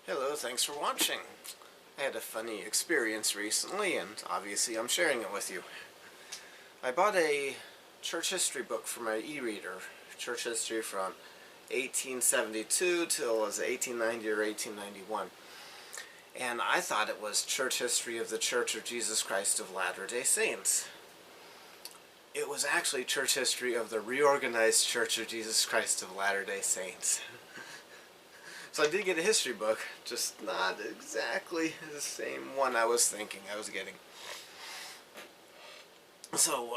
Hello, thanks for watching. I had a funny experience recently, and obviously I'm sharing it with you. I bought a church history book for my e-reader, church history from 1872 till it was 1890 or 1891. And I thought it was church history of the Church of Jesus Christ of Latter-day Saints. It was actually church history of the reorganized Church of Jesus Christ of Latter-day Saints. So I did get a history book, just not exactly the same one I was thinking I was getting. So,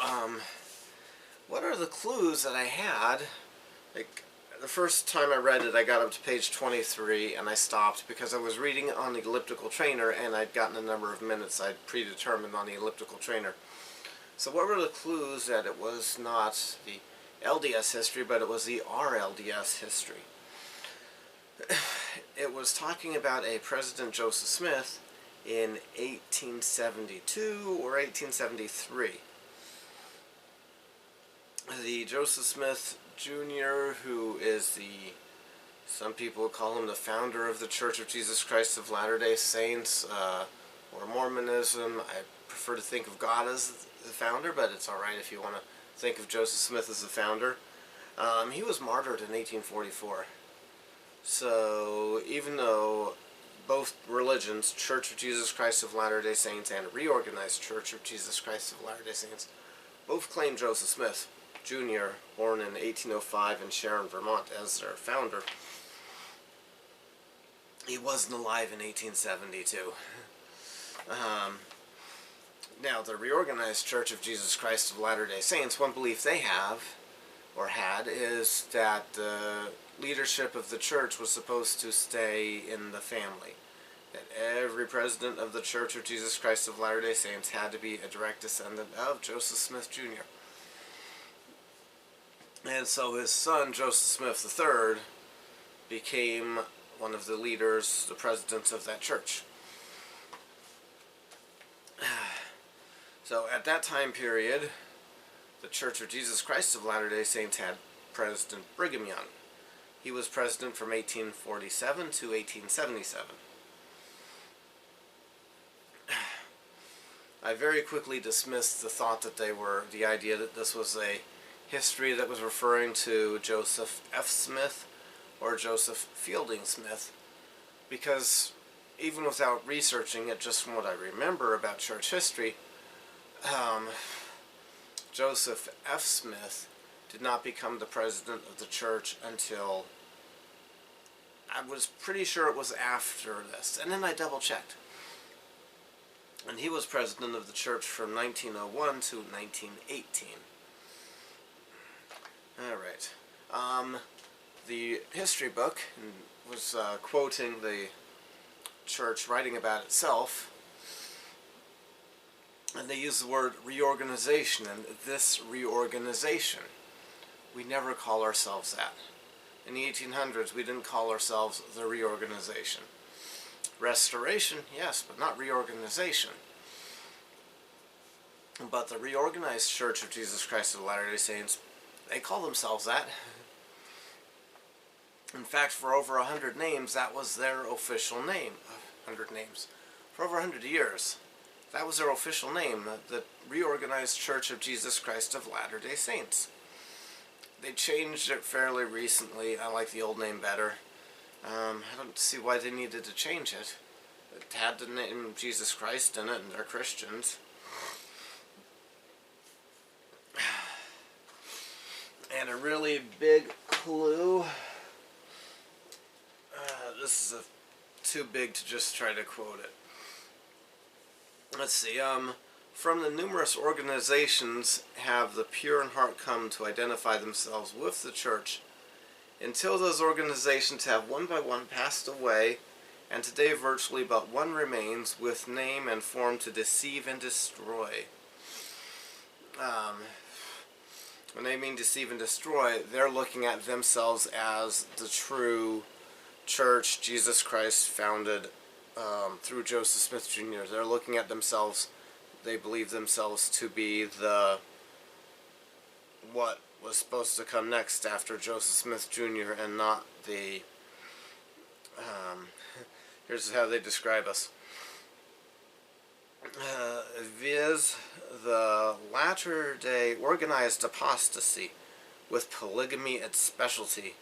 what are the clues that I had? Like, the first time I read it, I got up to page 23 and I stopped because I was reading on the elliptical trainer and I'd gotten a number of minutes I'd predetermined on the elliptical trainer. So what were the clues that it was not the LDS history, but it was the RLDS history? It was talking about a President Joseph Smith in 1872 or 1873. The Joseph Smith Jr., who is some people call him the founder of the Church of Jesus Christ of Latter-day Saints, or Mormonism. I prefer to think of God as the founder, but it's alright if you want to think of Joseph Smith as the founder. He was martyred in 1844. So, even though both religions, Church of Jesus Christ of Latter-day Saints and Reorganized Church of Jesus Christ of Latter-day Saints, both claim Joseph Smith Jr., born in 1805 in Sharon, Vermont, as their founder, he wasn't alive in 1872. Now, the Reorganized Church of Jesus Christ of Latter-day Saints, one belief they have, or had, is that the leadership of the church was supposed to stay in the family. That every president of the Church of Jesus Christ of Latter-day Saints had to be a direct descendant of Joseph Smith Jr. And so his son, Joseph Smith III, became one of the leaders, the presidents of that church. So at that time period, the Church of Jesus Christ of Latter-day Saints had President Brigham Young. He was president from 1847 to 1877. I very quickly dismissed the thought that the idea that this was a history that was referring to Joseph F. Smith or Joseph Fielding Smith, because even without researching it, just from what I remember about church history, Joseph F. Smith did not become the president of the church until, I was pretty sure it was after this, and then I double-checked. And he was president of the church from 1901 to 1918. Alright. The history book was quoting the church writing about itself, and they use the word reorganization, and this reorganization. We never call ourselves that. In the 1800s, we didn't call ourselves the reorganization. Restoration, yes, but not reorganization. But the Reorganized Church of Jesus Christ of Latter-day Saints, they call themselves that. In fact, for over 100 names, that was their official name. 100 names. For over 100 years, that was their official name, the Reorganized Church of Jesus Christ of Latter-day Saints. They changed it fairly recently. I like the old name better. I don't see why they needed to change it. It had the name Jesus Christ in it, and they're Christians. And a really big clue. This is too big to just try to quote it. Let's see. From the numerous organizations have the pure in heart come to identify themselves with the church, until those organizations have one by one passed away, and today virtually but one remains, with name and form to deceive and destroy. When they mean deceive and destroy, they're looking at themselves as the true church Jesus Christ founded through Joseph Smith Jr. They're looking at themselves, they believe themselves to be what was supposed to come next after Joseph Smith Jr. and not the Here's how they describe us. Viz. The latter-day organized apostasy, with polygamy its specialty,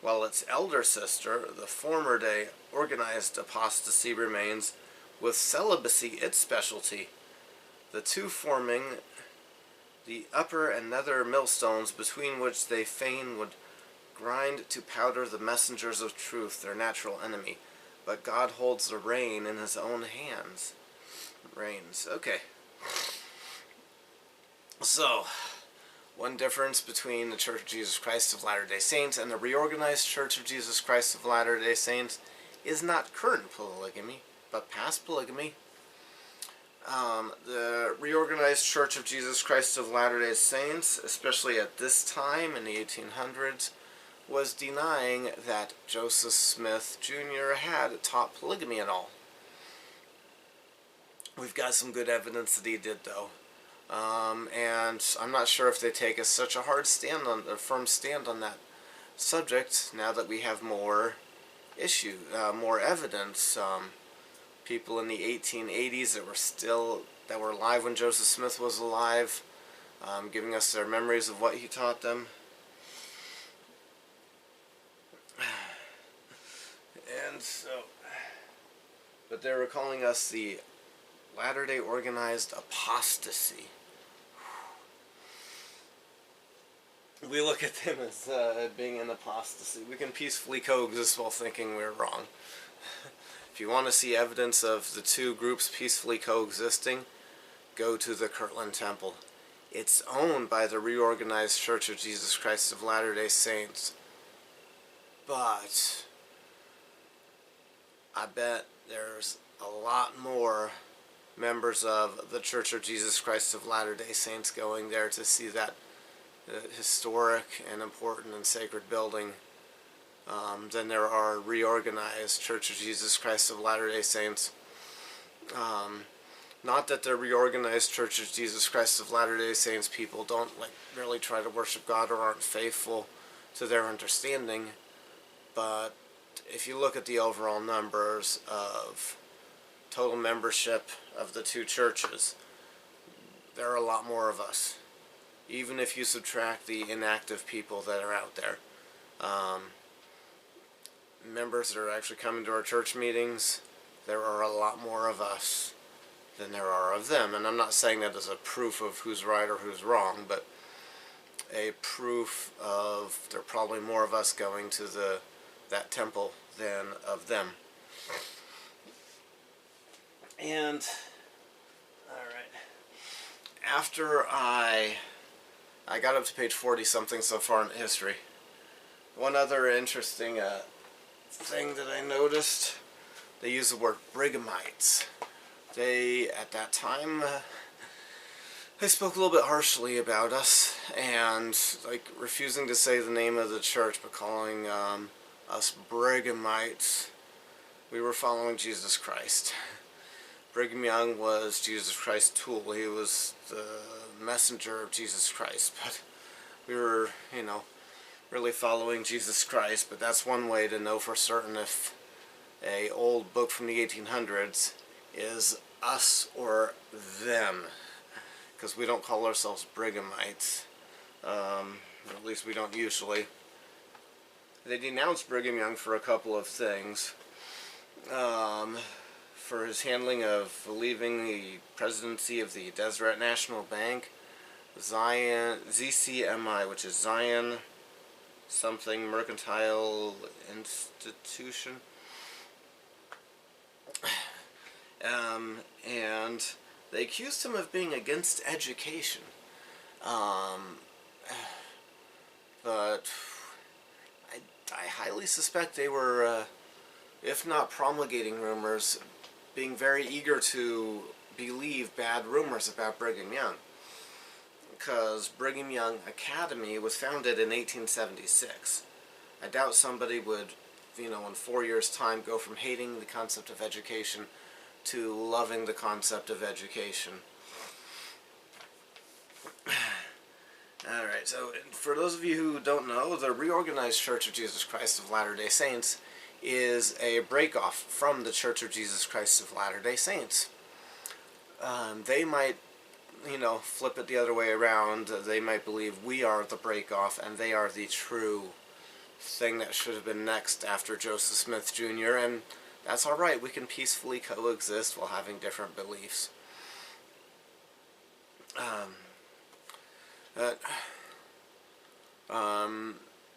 while its elder sister, the former-day organized apostasy, remains, with celibacy its specialty, the two forming the upper and nether millstones between which they fain would grind to powder the messengers of truth, their natural enemy. But God holds the rein in his own hands. Reins. Okay. So, one difference between the Church of Jesus Christ of Latter-day Saints and the reorganized Church of Jesus Christ of Latter-day Saints is not current polygamy, but past polygamy. The reorganized Church of Jesus Christ of Latter-day Saints, especially at this time in the 1800s, was denying that Joseph Smith Jr. had taught polygamy at all. We've got some good evidence that he did, though. And I'm not sure if they take such a firm stand on that subject now that we have more more evidence. People in the 1880s that were alive when Joseph Smith was alive, giving us their memories of what he taught them. And so, but they were calling us the Latter-day Organized Apostasy. We look at them as being an apostasy. We can peacefully coexist while thinking we're wrong. If you want to see evidence of the two groups peacefully coexisting, go to the Kirtland Temple. It's owned by the reorganized Church of Jesus Christ of Latter-day Saints. But I bet there's a lot more members of the Church of Jesus Christ of Latter-day Saints going there to see that historic and important and sacred building than there are reorganized Church of Jesus Christ of Latter-day Saints. Not that the reorganized Church of Jesus Christ of Latter-day Saints people don't really try to worship God or aren't faithful to their understanding, but if you look at the overall numbers of total membership of the two churches, there are a lot more of us, even if you subtract the inactive people that are out there. Members that are actually coming to our church meetings, there are a lot more of us than there are of them. And I'm not saying that as a proof of who's right or who's wrong, but a proof of there are probably more of us going to that temple than of them. And alright, after I got up to page 40 something so far in history, one other interesting thing that I noticed, they use the word Brighamites. They, at that time, they spoke a little bit harshly about us, and refusing to say the name of the church, but calling us Brighamites. We were following Jesus Christ. Brigham Young was Jesus Christ's tool. He was the messenger of Jesus Christ, but we were, really following Jesus Christ. But that's one way to know for certain if a old book from the 1800s is us or them, because we don't call ourselves Brighamites, at least we don't usually. They denounced Brigham Young for a couple of things. For his handling of leaving the presidency of the Deseret National Bank, ZCMI, which is Zion something Mercantile Institution. And they accused him of being against education. But I highly suspect they were, if not promulgating rumors, being very eager to believe bad rumors about Brigham Young. Because Brigham Young Academy was founded in 1876. I doubt somebody would, in 4 years' time, go from hating the concept of education to loving the concept of education. Alright, so for those of you who don't know, the Reorganized Church of Jesus Christ of Latter-day Saints is a breakoff from the Church of Jesus Christ of Latter-day Saints. They might, flip it the other way around. They might believe we are the breakoff and they are the true thing that should have been next after Joseph Smith Jr., and that's alright. We can peacefully coexist while having different beliefs.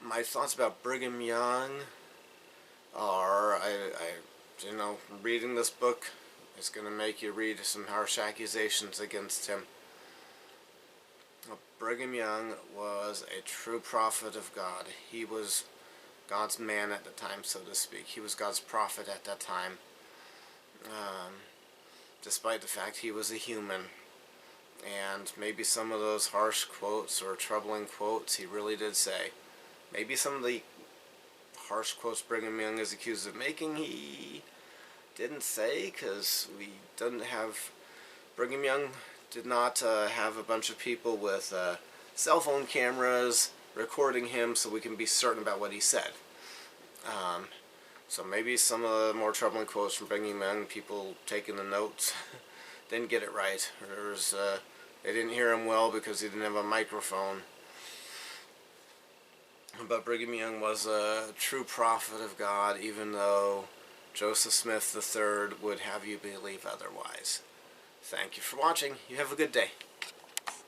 My thoughts about Brigham Young are, reading this book is going to make you read some harsh accusations against him. Brigham Young was a true prophet of God. He was God's man at the time, so to speak. He was God's prophet at that time. Despite the fact he was a human. And maybe some of those harsh quotes or troubling quotes he really did say. Maybe some of the harsh quotes Brigham Young is accused of making he didn't say, because Brigham Young did not have a bunch of people with cell phone cameras recording him so we can be certain about what he said. So maybe some of the more troubling quotes from Brigham Young, people taking the notes, didn't get it right. They didn't hear him well because he didn't have a microphone. But Brigham Young was a true prophet of God, even though Joseph Smith III would have you believe otherwise. Thank you for watching. You have a good day.